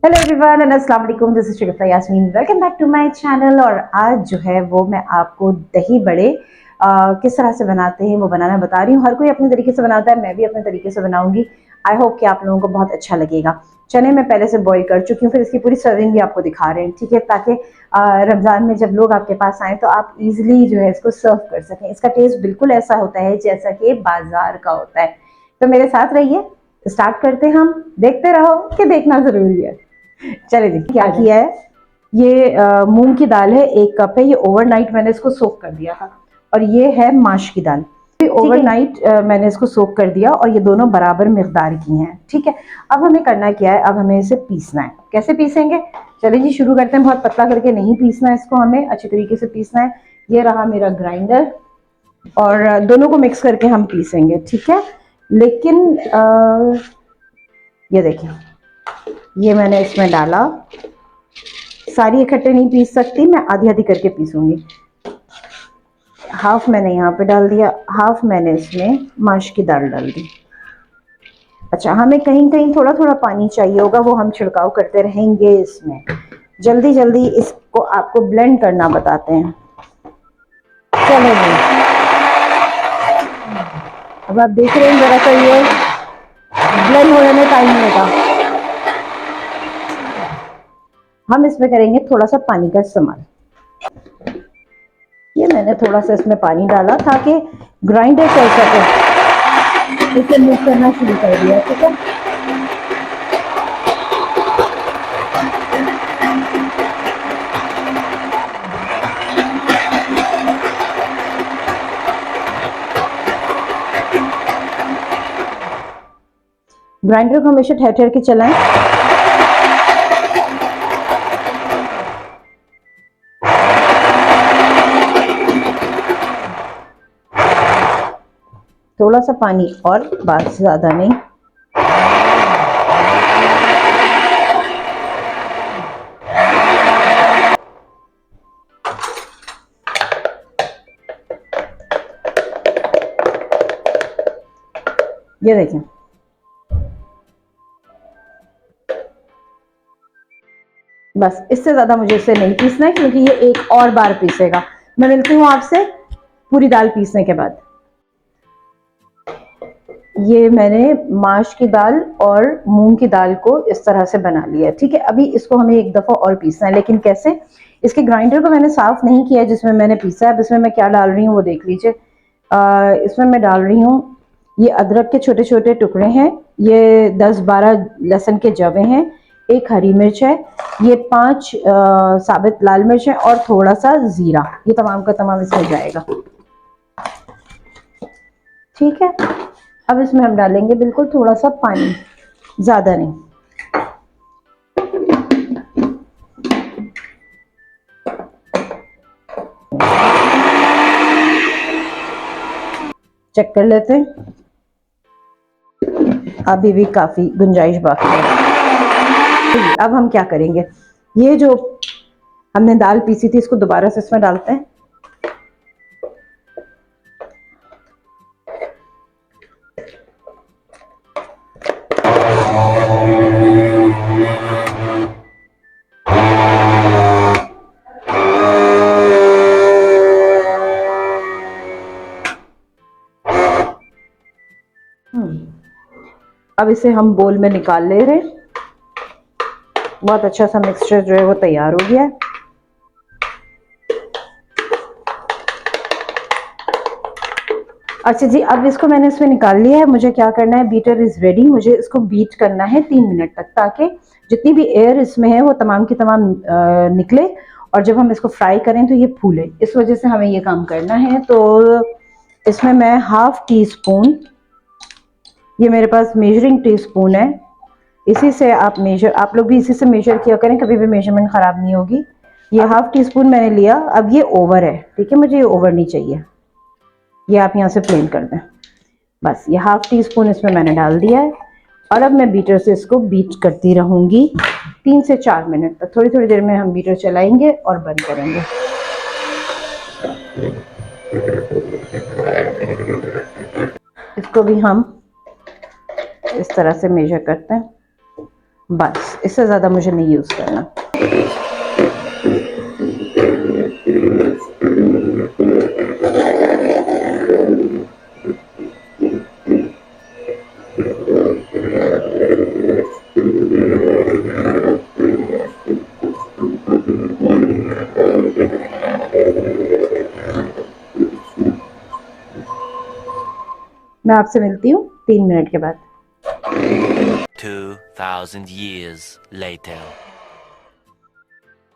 Hello everyone and अस्सलाम वालेकुम, this is Shagufta Yasmin. Welcome back to my channel. और आज जो है वो मैं आपको दही बड़े किस तरह से बनाते हैं वो बनाना बता रही हूँ। हर कोई अपने तरीके से बनाता है, मैं भी अपने तरीके से बनाऊंगी। आई होप कि आप लोगों को बहुत अच्छा लगेगा। चने मैं पहले से बॉईल कर चुकी हूँ, फिर इसकी पूरी सर्विंग भी आपको दिखा रहे हैं, ठीक है, ताकि रमज़ान में जब लोग आपके पास आए तो आप इजीली जो है इसको सर्व कर सकें। इसका टेस्ट बिल्कुल ऐसा होता है जैसा कि बाजार का होता है। तो मेरे साथ रहिए, स्टार्ट करते हैं। हम देखते रहो कि देखना जरूरी है। चले जी, क्या किया है। ये मूंग की दाल है, 1 कप है। ये ओवरनाइट मैंने इसको सोक कर दिया था। और ये है माश की दाल, ओवरनाइट मैंने इसको सोक कर दिया। और ये दोनों बराबर मिकदार की हैं, ठीक है। अब हमें करना क्या है, अब हमें इसे पीसना है। कैसे पीसेंगे, चलिए जी शुरू करते हैं। बहुत पतला करके नहीं पीसना है इसको, हमें अच्छे तरीके से पीसना है। ये रहा मेरा ग्राइंडर, और दोनों को मिक्स करके हम पीसेंगे, ठीक है। लेकिन ये देखिए, ये मैंने इसमें डाला। सारी इकट्ठे नहीं पीस सकती, मैं आधी आधी करके पीसूंगी। हाफ मैंने यहाँ पे डाल दिया, हाफ मैंने इसमें माश की दाल डाल दी। अच्छा, हमें कहीं कहीं थोड़ा थोड़ा पानी चाहिए होगा, वो हम छिड़काव करते रहेंगे इसमें। जल्दी जल्दी इसको आपको ब्लेंड करना बताते हैं। चलो जी, अब आप देख रहे हैं जरा सा, ये ब्लेंड होने में टाइम लेगा। हम इसमें करेंगे थोड़ा सा पानी का इस्तेमाल। ये मैंने थोड़ा सा इसमें पानी डाला ताकि ग्राइंडर चल सके। इसे मूव करना शुरू कर दिया, ठीक है। ग्राइंडर को हमेशा ठहर ठहर के चलाएं। थोड़ा सा पानी और, बस ज्यादा नहीं। ये देखें, बस इससे ज्यादा मुझे इसे नहीं पीसना है, क्योंकि ये एक और बार पीसेगा। मैं मिलती हूँ आपसे पूरी दाल पीसने के बाद। ये मैंने माश की दाल और मूंग की दाल को इस तरह से बना लिया, ठीक है। अभी इसको हमें एक दफा और पीसना है, लेकिन कैसे। इसके ग्राइंडर को मैंने साफ नहीं किया जिसमें मैंने पीसा है। अब इसमें मैं क्या डाल रही हूँ वो देख लीजिए। इसमें मैं डाल रही हूँ, ये अदरक के छोटे छोटे टुकड़े हैं, ये 10-12 लहसुन के जवे हैं, 1 हरी मिर्च है, ये 5 साबित लाल मिर्च है, और थोड़ा सा जीरा। ये तमाम का तमाम इसमें जाएगा, ठीक है। अब इसमें हम डालेंगे बिल्कुल थोड़ा सा पानी, ज्यादा नहीं। चेक कर लेते हैं, अभी भी काफी गुंजाइश बाकी है। अब हम क्या करेंगे, ये जो हमने दाल पीसी थी इसको दोबारा से इसमें डालते हैं। अब इसे हम बोल में निकाल ले रहे हैं। बहुत अच्छा सा मिक्सचर जो है वो तैयार हो गया है। अच्छा जी, अब इसको मैंने इसमें निकाल लिया है। मुझे क्या करना है, बीटर इज रेडी। मुझे इसको बीट करना है 3 मिनट तक, ताकि जितनी भी एयर इसमें है वो तमाम की तमाम निकले, और जब हम इसको फ्राई करें तो ये फूले। इस वजह से हमें ये काम करना है। तो इसमें मैं ½ टी स्पून, ये मेरे पास मेजरिंग टी स्पून है, इसी से आप मेजर, आप लोग भी इसी से मेजर किया करें, कभी भी मेजरमेंट खराब नहीं होगी। ये ½ टी स्पून मैंने लिया। अब ये ओवर है, ठीक है, मुझे ये ओवर नहीं चाहिए। ये आप यहाँ से प्लेन कर दें। बस ये ½ टी स्पून इसमें मैंने डाल दिया है। और अब मैं बीटर से इसको बीट करती रहूंगी 3 से 4 मिनट तक। थोड़ी थोड़ी देर में हम बीटर चलाएंगे और बंद करेंगे। इसको भी हम इस तरह से मेजर करते हैं। बस इससे ज़्यादा मुझे नहीं यूज़ करना। मैं आपसे मिलती हूँ 3 मिनट के बाद। 2000 years later.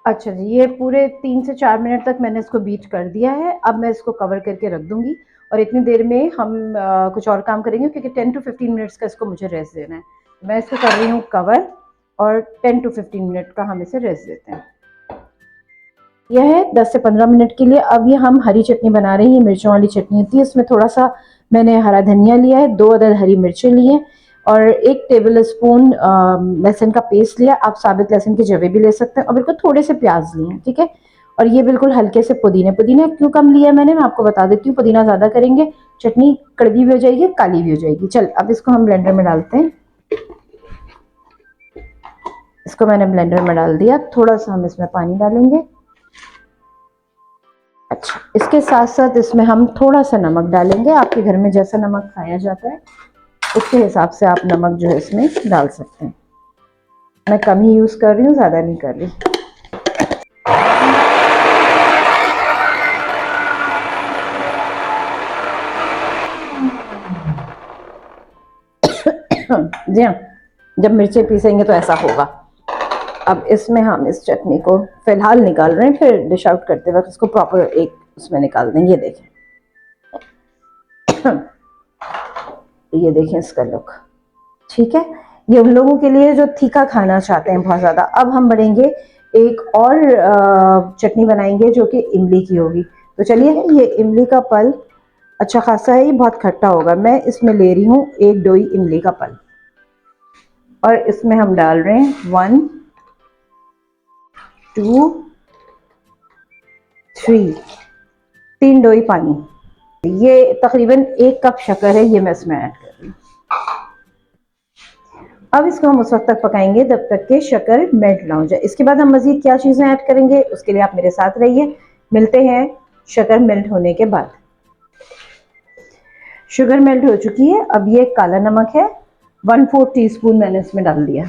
अच्छा जी, ये पूरे 3 से 4 मिनट तक मैंने इसको बीट कर दिया है। अब मैं इसको कवर करके रख दूंगी और इतनी देर में हम कुछ और काम करेंगे, क्योंकि 10 to 15 मिनट्स का इसको मुझे रेस्ट देना है। मैं इसको कर रही हूँ कवर और 10 to 15 मिनट का हम इसे रेस्ट देते हैं। यह है 10 से 15 मिनट के लिए। अब ये हम हरी चटनी बना रहे हैं। मिर्चों वाली चटनी होती है, इसमें थोड़ा सा मैंने हरा धनिया लिया है, 2 अदद हरी मिर्चें ली हैं और 1 टेबल स्पून लहसुन का पेस्ट लिया। आप साबित लहसुन के जवे भी ले सकते हैं और बिल्कुल थोड़े से प्याज लिए हैं, ठीक है। और ये बिल्कुल हल्के से पुदीना पुदीना क्यों कम लिया मैंने, मैं आपको बता देती हूँ। पुदीना ज़्यादा करेंगे चटनी कड़वी भी हो जाएगी, काली भी हो जाएगी। चल अब इसको हम ब्लेंडर में डालते हैं। इसको मैंने ब्लेंडर में डाल दिया। थोड़ा सा हम इसमें पानी डालेंगे। अच्छा, इसके साथ साथ इसमें हम थोड़ा सा नमक डालेंगे। आपके घर में जैसा नमक खाया जाता है उसके हिसाब से आप नमक जो है इसमें डाल सकते हैं। मैं कम ही यूज़ कर रही हूँ, ज़्यादा नहीं कर रही। जी हाँ, जब मिर्चें पीसेंगे तो ऐसा होगा। अब इसमें हम इस चटनी को फिलहाल निकाल रहे हैं, फिर डिश आउट करते वक्त इसको प्रॉपर एक उसमें निकाल देंगे। देखें, ये देखें इसका लुक, ठीक है। ये उन लोगों के लिए जो तीखा खाना चाहते हैं बहुत ज़्यादा। अब हम बढ़ेंगे, एक और चटनी बनाएंगे जो कि इमली की होगी। तो चलिए, ये इमली का पल अच्छा खासा है, ये बहुत खट्टा होगा। मैं इसमें ले रही हूँ 1 डोई इमली का पल और इसमें हम डाल रहे हैं 1 2 3 3 डोई पानी। ये तकरीबन 1 कप शक्कर है, ये मैं इसमें ऐड कर रही हूँ। अब इसको हम उस वक्त तक पकाएंगे जब तक कि शक्कर मेल्ट ना हो जाए। इसके बाद हम मजीद क्या चीज़ें ऐड करेंगे उसके लिए आप मेरे साथ रहिए। मिलते हैं शक्कर मेल्ट होने के बाद। शुगर मेल्ट हो चुकी है। अब ये काला नमक है, 1/4 टीस्पून मैंने इसमें डाल दिया।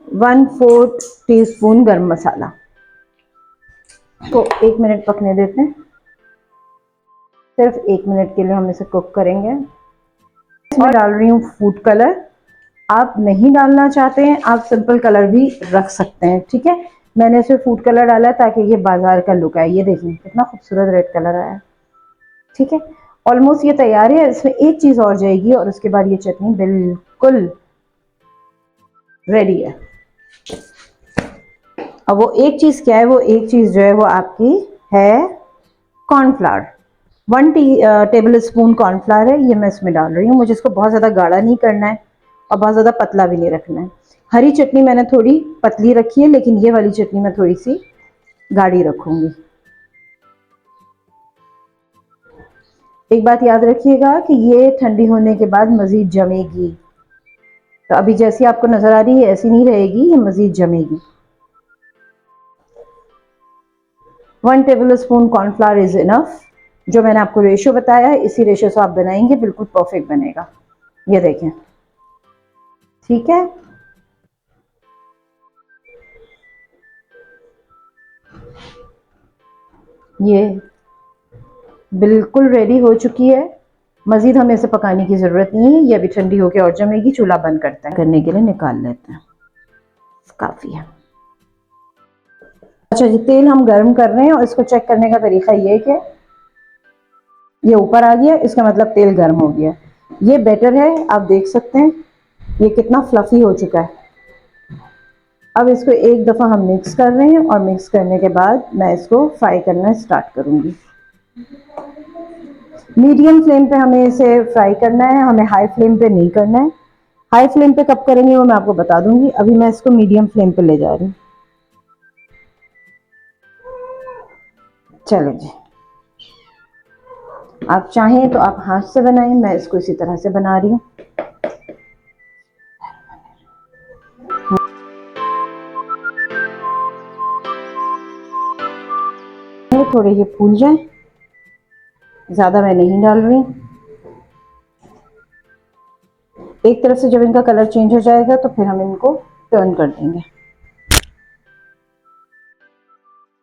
1/4 टीस्पून गरम मसाला को 1 मिनट पकने देते हैं। सिर्फ 1 मिनट के लिए हम इसे कुक करेंगे। इसमें डाल रही हूँ फूड कलर। आप नहीं डालना चाहते हैं आप सिंपल कलर भी रख सकते हैं, ठीक है। मैंने इसमें फूड कलर डाला ताकि ये बाजार का लुक आए। ये देखिए कितना खूबसूरत रेड कलर आया, ठीक है। ऑलमोस्ट ये तैयार है। इसमें एक चीज और जाएगी और उसके बाद ये चटनी बिल्कुल रेडी है। अब वो एक चीज क्या है, वो एक चीज जो है वो आपकी है कॉर्नफ्लावर। 1 टेबल स्पून कॉर्नफ्लावर है, ये मैं इसमें डाल रही हूँ। मुझे इसको बहुत ज़्यादा गाढ़ा नहीं करना है और बहुत ज़्यादा पतला भी नहीं रखना है। हरी चटनी मैंने थोड़ी पतली रखी है, लेकिन ये वाली चटनी मैं थोड़ी सी गाढ़ी रखूँगी। एक बात याद रखिएगा कि ये ठंडी होने के बाद मज़ीद जमेगी। तो अभी जैसी आपको नज़र आ रही है ऐसी नहीं रहेगी, ये मज़ीद जमेगी। 1 table spoon cornflour is enough. जो मैंने आपको रेशो बताया है इसी रेशो से आप बनाएंगे, बिल्कुल परफेक्ट बनेगा। ये देखें, ठीक है। ये बिल्कुल रेडी हो चुकी है। मजीद हमें इसे पकाने की ज़रूरत नहीं है, ये अभी ठंडी होकर और जमेगी। चूल्हा बंद करते हैं, करने के लिए निकाल लेते हैं। काफ़ी है। अच्छा जी, तेल हम गर्म कर रहे हैं और इसको चेक करने का तरीका ये है कि ये ऊपर आ गया, इसका मतलब तेल गर्म हो गया। ये बेटर है, आप देख सकते हैं ये कितना फ्लफी हो चुका है। अब इसको एक दफ़ा हम मिक्स कर रहे हैं और मिक्स करने के बाद मैं इसको फ्राई करना स्टार्ट करूँगी। मीडियम फ्लेम पे हमें इसे फ्राई करना है, हमें हाई फ्लेम पे नहीं करना है। हाई फ्लेम पे कब करेंगे वो मैं आपको बता दूंगी। अभी मैं इसको मीडियम फ्लेम पे ले जा रही हूँ। चलो जी, आप चाहें तो आप हाथ से बनाएं, मैं इसको इसी तरह से बना रही हूँ। हैं थोड़े ये फूल जाएं, ज़्यादा मैं नहीं डाल रही। एक तरफ से जब इनका कलर चेंज हो जाएगा तो फिर हम इनको टर्न कर देंगे।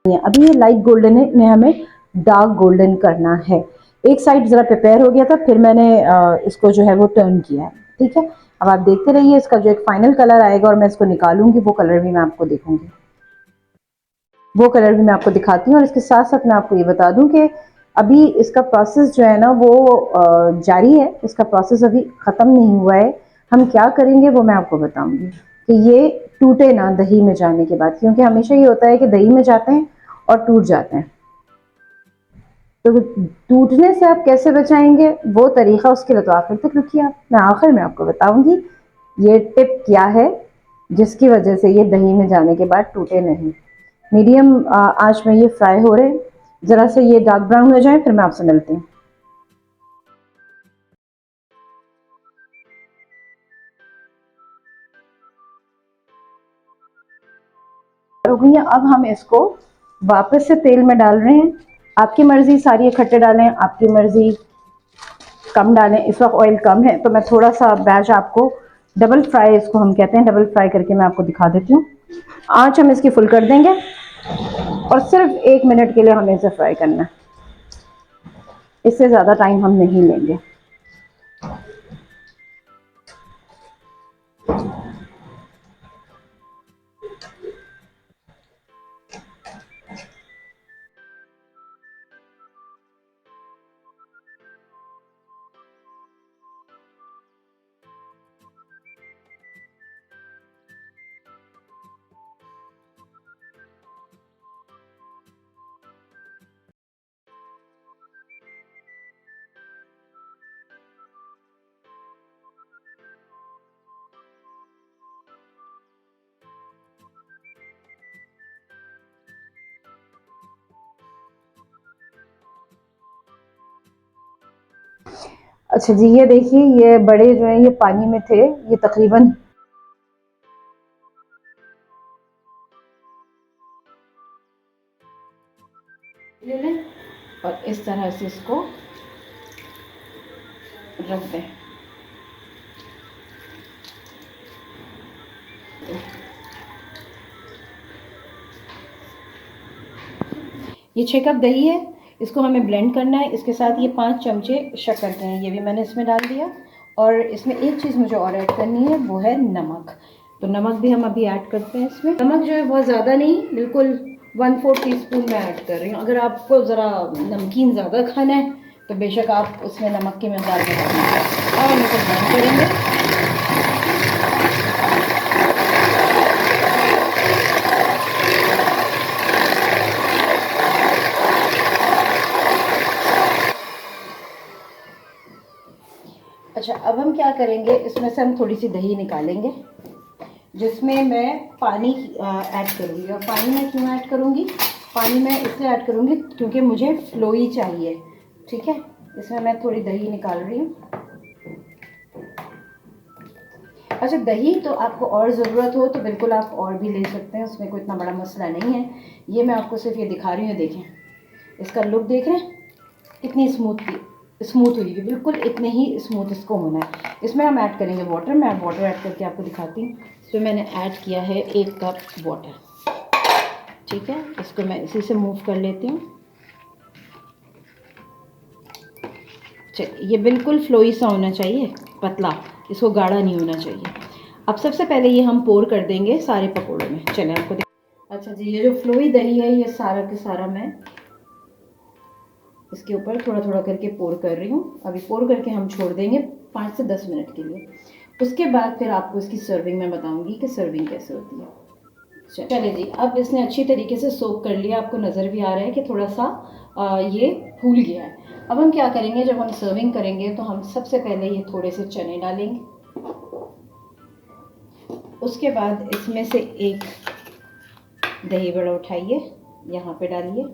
अभी ये लाइट गोल्डन है, इन्हें हमें डार्क गोल्डन करना है। एक साइड ज़रा प्रिपेयर हो गया था, फिर मैंने इसको जो है वो टर्न किया है। ठीक है, अब आप देखते रहिए, इसका जो एक फाइनल कलर आएगा और मैं इसको निकालूंगी, वो कलर भी मैं आपको देखूंगी, वो कलर भी मैं आपको दिखाती हूँ। और इसके साथ साथ मैं आपको ये बता दूं कि अभी इसका प्रोसेस जो है ना वो जारी है, इसका प्रोसेस अभी ख़त्म नहीं हुआ है। हम क्या करेंगे वो मैं आपको बताऊंगी कि ये टूटे ना दही में जाने के बाद, क्योंकि हमेशा ये होता है कि दही में जाते हैं और टूट जाते हैं। तो टूटने से आप कैसे बचाएंगे, वो तरीका उसके लिए तो आखिर तक रुकिए आप, मैं आखिर में आपको बताऊंगी ये टिप क्या है जिसकी वजह से ये दही में जाने के बाद टूटे नहीं। मीडियम आंच में ये फ्राई हो रहे हैं, ज़रा से ये डार्क ब्राउन हो जाए फिर मैं आपसे मिलती हूँ। हो गई है, अब हम इसको वापस से तेल में डाल रहे हैं। आपकी मर्जी, सारी इकट्ठे डालें, आपकी मर्जी कम डालें। इस वक्त ऑयल कम है तो मैं थोड़ा सा बैच आपको डबल फ्राई, इसको हम कहते हैं डबल फ्राई करके मैं आपको दिखा देती हूँ। आंच हम इसकी फुल कर देंगे और सिर्फ 1 मिनट के लिए हमें इसे फ्राई करना है, इससे ज़्यादा टाइम हम नहीं लेंगे। अच्छा जी, ये देखिए, ये बड़े जो हैं ये पानी में थे, ये तकरीबन ले लें और इस तरह से इसको रख दें। ये 6 कप दही है, इसको हमें ब्लेंड करना है। इसके साथ ये 5 चमचे शक्कर के हैं, ये भी मैंने इसमें डाल दिया। और इसमें एक चीज़ मुझे और ऐड करनी है, वो है नमक। तो नमक भी हम अभी ऐड करते हैं इसमें। नमक जो है बहुत ज़्यादा नहीं, बिल्कुल 1/4 टीस्पून मैं ऐड कर रही हूँ। अगर आपको ज़रा नमकीन ज़्यादा खाना है तो बेशक आप उसमें नमक की मकदार बढ़ा दीजिए। और हम इसे ब्लेंड करेंगे। अच्छा, अब हम क्या करेंगे, इसमें से हम थोड़ी सी दही निकालेंगे जिसमें मैं पानी ऐड करूँगी। और पानी मैं क्यों ऐड करूँगी, पानी मैं इसलिए ऐड करूँगी क्योंकि मुझे फ्लोई चाहिए। ठीक है, इसमें मैं थोड़ी दही निकाल रही हूँ। अच्छा, दही तो आपको और ज़रूरत हो तो बिल्कुल आप और भी ले सकते हैं, उसमें कोई इतना बड़ा मसला नहीं है। ये मैं आपको सिर्फ ये दिखा रही हूँ, देखें इसका लुक देख रहे हैं कितनी स्मूथ हुई है, बिल्कुल इतने ही स्मूथ इसको होना है। इसमें हम ऐड करेंगे वाटर, मैं वाटर ऐड करके आपको दिखाती हूँ। इसमें मैंने ऐड किया है 1 कप वाटर। ठीक है, इसको मैं इसी से मूव कर लेती हूँ। चलिए, ये बिल्कुल फ्लोई सा होना चाहिए, पतला, इसको गाढ़ा नहीं होना चाहिए। अब सबसे पहले ये हम पोर कर देंगे सारे पकौड़ों में। चलें आपको अच्छा जी, ये जो फ्लोई दही है ये सारा के सारा मैं इसके ऊपर थोड़ा थोड़ा करके पोर कर रही हूँ। अभी पोर करके हम छोड़ देंगे 5 से 10 मिनट के लिए। उसके बाद फिर आपको इसकी सर्विंग में बताऊंगी कि सर्विंग कैसे होती है। चलिए जी, अब इसने अच्छी तरीके से सोक कर लिया, आपको नज़र भी आ रहा है कि थोड़ा सा ये फूल गया है। अब हम क्या करेंगे, जब हम सर्विंग करेंगे तो हम सबसे पहले ये थोड़े से चने डालेंगे। उसके बाद इसमें से एक दही बड़ा उठाइए, यहाँ पे डालिए।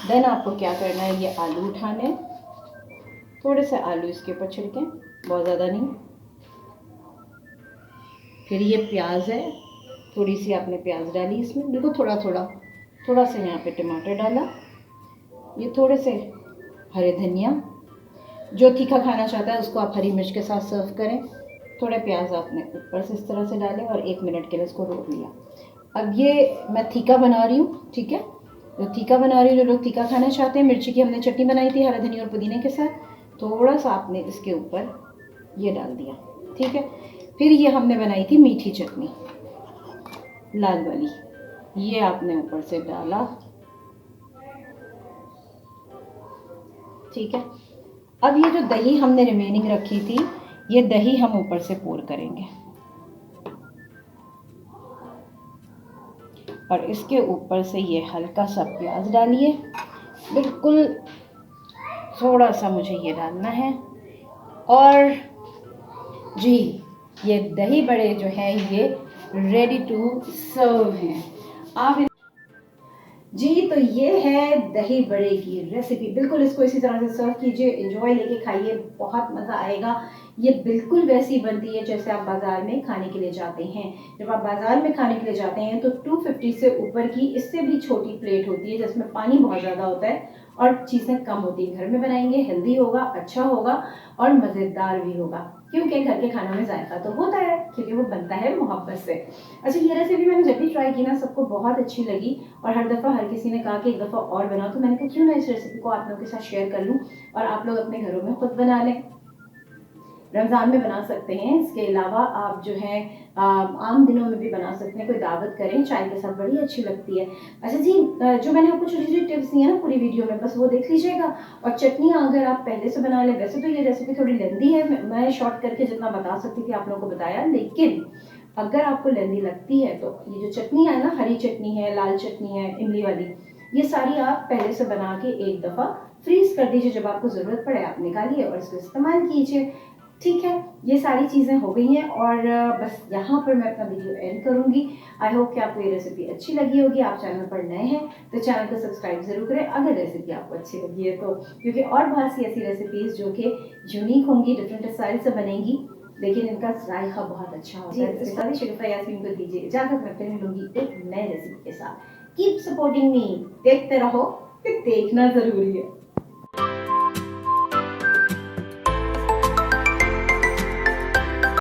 देन आपको क्या करना है, ये आलू उठाने, थोड़े से आलू इसके ऊपर छिड़कें, बहुत ज़्यादा नहीं। फिर ये प्याज है, थोड़ी सी आपने प्याज डाली इसमें, बिल्कुल थोड़ा थोड़ा थोड़ा सा यहाँ पे टमाटर डाला, ये थोड़े से हरे धनिया, जो तीखा खाना चाहता है उसको आप हरी मिर्च के साथ सर्व करें। थोड़े प्याज आपने ऊपर से इस तरह से डाले और 1 मिनट के लिए इसको रोक लिया। अब ये मैं तीखा बना रही हूँ, ठीक है, जो तीखा बना रही हूँ, जो लोग तीखा खाना चाहते हैं, मिर्ची की हमने चटनी बनाई थी हरा धनिया और पुदीने के साथ, थोड़ा सा आपने इसके ऊपर ये डाल दिया, ठीक है। फिर ये हमने बनाई थी मीठी चटनी लाल वाली, ये आपने ऊपर से डाला, ठीक है। अब ये जो दही हमने रिमेनिंग रखी थी, ये दही हम ऊपर से पोर करेंगे और इसके ऊपर से ये हल्का सा प्याज डालिए, बिल्कुल थोड़ा सा मुझे ये डालना है। और जी, ये दही बड़े जो हैं ये रेडी टू सर्व हैं। आप जी, तो ये है दही बड़े की रेसिपी। बिल्कुल इसको इसी तरह से सर्व कीजिए, एंजॉय लेके खाइए, बहुत मज़ा आएगा। ये बिल्कुल वैसी बनती है जैसे आप बाज़ार में खाने के लिए जाते हैं। जब आप बाज़ार में खाने के लिए जाते हैं तो 250 से ऊपर की इससे भी छोटी प्लेट होती है जिसमें पानी बहुत ज़्यादा होता है और चीज़ें कम होती हैं। घर में बनाएंगे, हेल्दी होगा, अच्छा होगा और मज़ेदार भी होगा, क्योंकि घर के खानों में जायका तो होता है, क्योंकि वो बनता है मोहब्बत से। अच्छा, ये रेसिपी मैंने जब भी ट्राई की ना, सबको बहुत अच्छी लगी और हर दफ़ा हर किसी ने कहा कि एक दफ़ा और बनाओ, तो मैंने कहा क्यों ना इस रेसिपी को आप लोगों के साथ शेयर कर लूँ और आप लोग अपने घरों में खुद बना लें। रमज़ान में बना सकते हैं, इसके अलावा आप जो है आम दिनों में भी बना सकते हैं, कोई दावत करें, चाय के साथ बड़ी अच्छी लगती है। अच्छा जी, जो मैंने आपको छोटी छोटी टिप्स दी है ना पूरी वीडियो में, बस वो देख लीजिएगा। और चटनी अगर आप पहले से बना लें, वैसे तो ये रेसिपी थोड़ी लेंदी है, मैं शॉर्ट करके जितना बता सकती थी आप लोगों को बताया, लेकिन अगर आपको लेंदी लगती है तो ये जो चटनी है ना, हरी चटनी है, लाल चटनी है, इमली वाली, ये सारी आप पहले से बना के एक दफ़ा फ्रीज कर दीजिए, जब आपको ज़रूरत पड़े आप निकालिए और इसको इस्तेमाल कीजिए। ठीक है, ये सारी चीज़ें हो गई हैं और बस यहाँ पर मैं अपना वीडियो एंड करूँगी। आई होप कि आपको ये रेसिपी अच्छी लगी होगी। आप चैनल पर नए हैं तो चैनल को सब्सक्राइब ज़रूर करें अगर रेसिपी आपको अच्छी लगी है तो, क्योंकि और बहुत सी ऐसी रेसिपीज़ जो कि यूनिक होंगी, डिफरेंट स्टाइल से बनेंगी, लेकिन इनका जायका बहुत अच्छा होता है। इसके साथ ही शरीफा यास्मीन को दीजिए इजाज़त, मैं फिर मिलूंगी एक नए रेसिपी के साथ। कीप सपोर्टिंग मी, देखते रहो, देखना ज़रूरी है।